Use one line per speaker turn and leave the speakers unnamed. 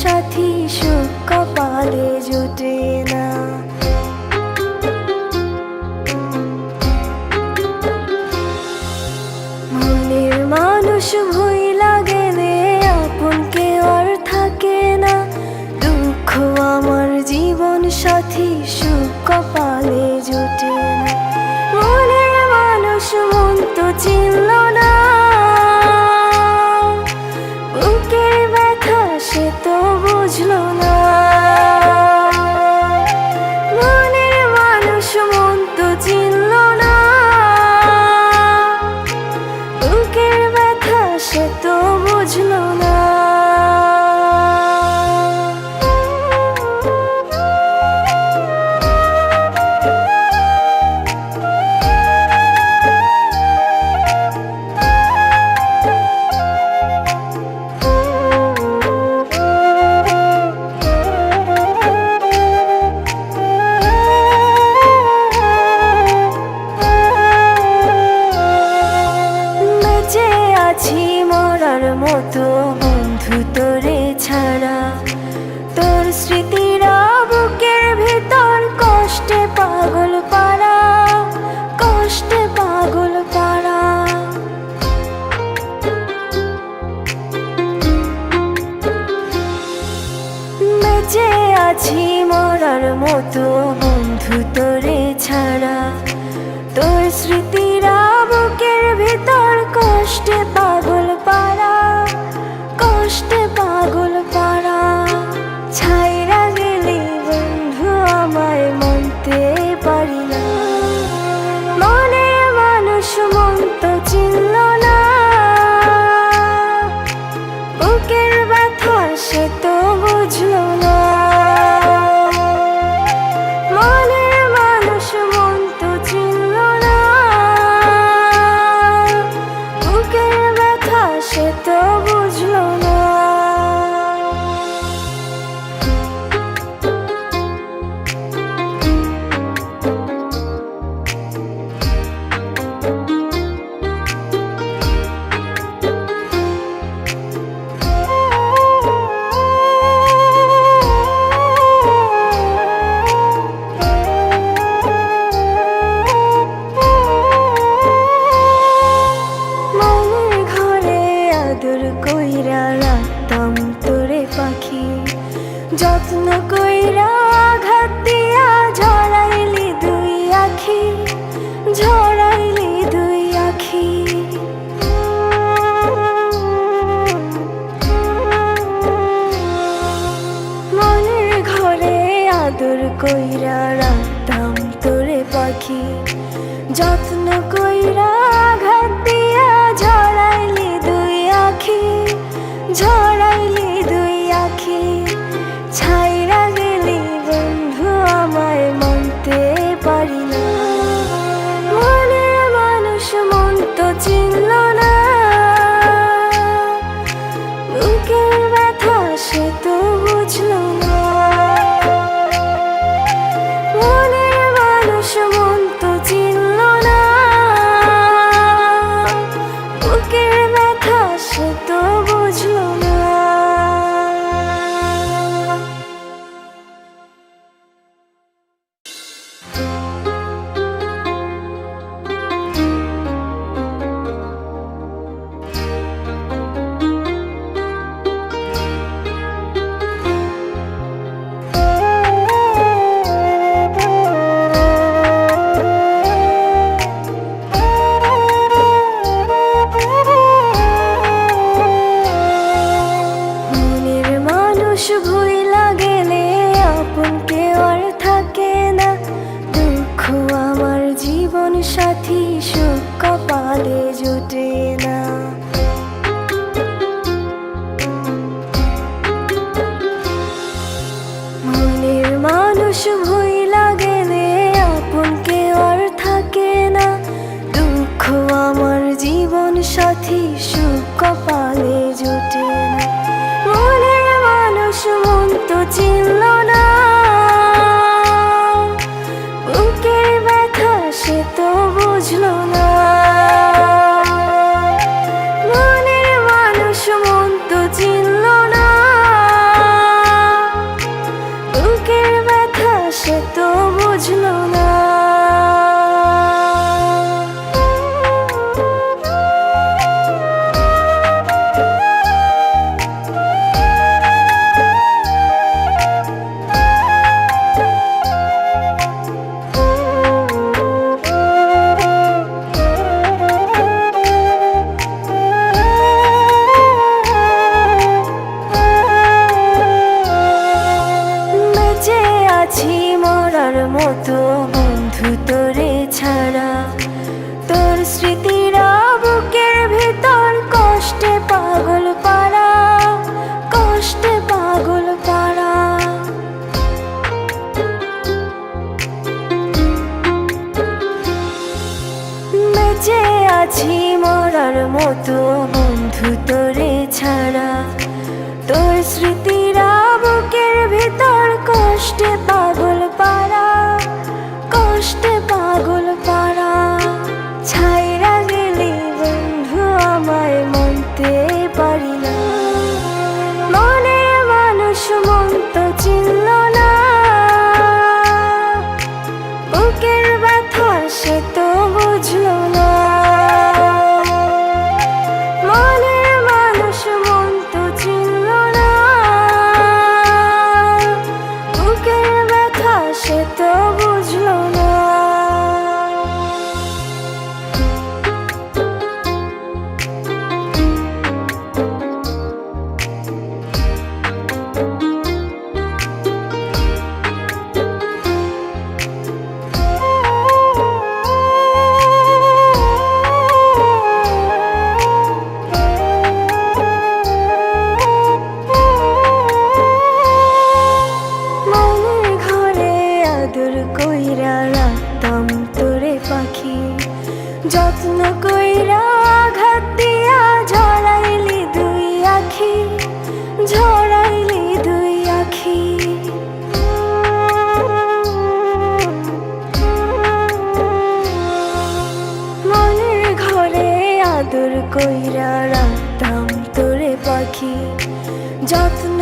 সাথী সুখ কপালে জোটে না। মনের মানুষ ভুইলা গেলে আপন কেউ আর থাকে না। দুঃখ আমার জীবন সাথী সুখ কপালে জোটে না। মনের মানুষ মন তো চিনল না, বুকের ব্যথা সে তো বুঝলো না। মনের মানুষ মন তো চিনল না, বুকের ব্যথা সে তো বুঝলো না। বেঁচে আছি মরার মতো বন্ধু তোরে ছাড়া, তোর স্মৃতিরা বুকের ভিতর কষ্টে পাগল পাড়া, কষ্টে পাগল পাড়া। বেঁচে আছি মরার মতো বন্ধু তোরে ছাড়া, তোর স্মৃতিরা বুকের ভিতর কষ্টে পাগল পাড়া, কষ্টে পাগল পাড়া। ছাইরা গেলি বন্ধু আমায় মানতে পারি না। মনের মানুষ মন তো চিনল না, বুকের ব্যথা সে তো বুঝলো না। মনের মানুষ মন তো চিনল না, বুকের ব্যথা সে তো বুঝলো না। মনের ঘরে আদর কইরা রাখতাম তোরে পাখি, যত্ন কইরা আঘাত দিয়া ঝরাইলি দুই আখি, ঝরাইলি দুই আখি। মনের ঘরে আদর কইরা রাখতাম তোরে পাখি, যত্ন কইরা আঘাত দিয়া ঝরাইলি দুই আখি, ঝরাইলি দুই আখি। ছাইরা গেলি বন্ধু আমায় মানতে পারি না। মনের মানুষ মন তো চিনল না, বুকের ব্যথা সে তো বুঝলো না। মনের মানুষ মন তো চিনল না, বুকের ব্যথা সে তো বুঝলো না। মনের মানুষ ভুইলা গেলে আপন কেউ আর থাকে না। দুঃখ আমার জীবন সাথী সুখ কপালে জোটে না। মনের মানুষ ভুইলা গেলে আপন কেউ আর থাকে না। দুঃখ আমার জীবন সাথী সুখ কপালে জোটে না। মনের মানুষ মন তো চিনল না, বুকের ব্যথা সে তো বুঝলো না। মনের মানুষ মন তো চিনল না, পাগল পারা, কষ্টে পাগল পারা। বেঁচে আছি মরার মতো বন্ধু তোরে ছাড়া, তোর স্মৃতিরা বুকের ভিতর কষ্টে পাগল পারা, কষ্টে পাগল পারা। ছাইরা গেলি বন্ধু আমায় মানতে পারি না, মনের মানুষ মন তো চিনল না, বুকের ব্যথা সে তো বুঝলো না। মনের মানুষ মন তো চিনল না, বুকের ব্যথা সে তো বুঝলো না। আদর কইরা রাখতাম তোরে পাখি, যত্ন কইরা আঘাত দিয়া ঝরাইলি দুই আখি, ঝরাইলি দুই আখি। মনের ঘরে আদর কইরা রাখতাম তোরে পাখি, যত্ন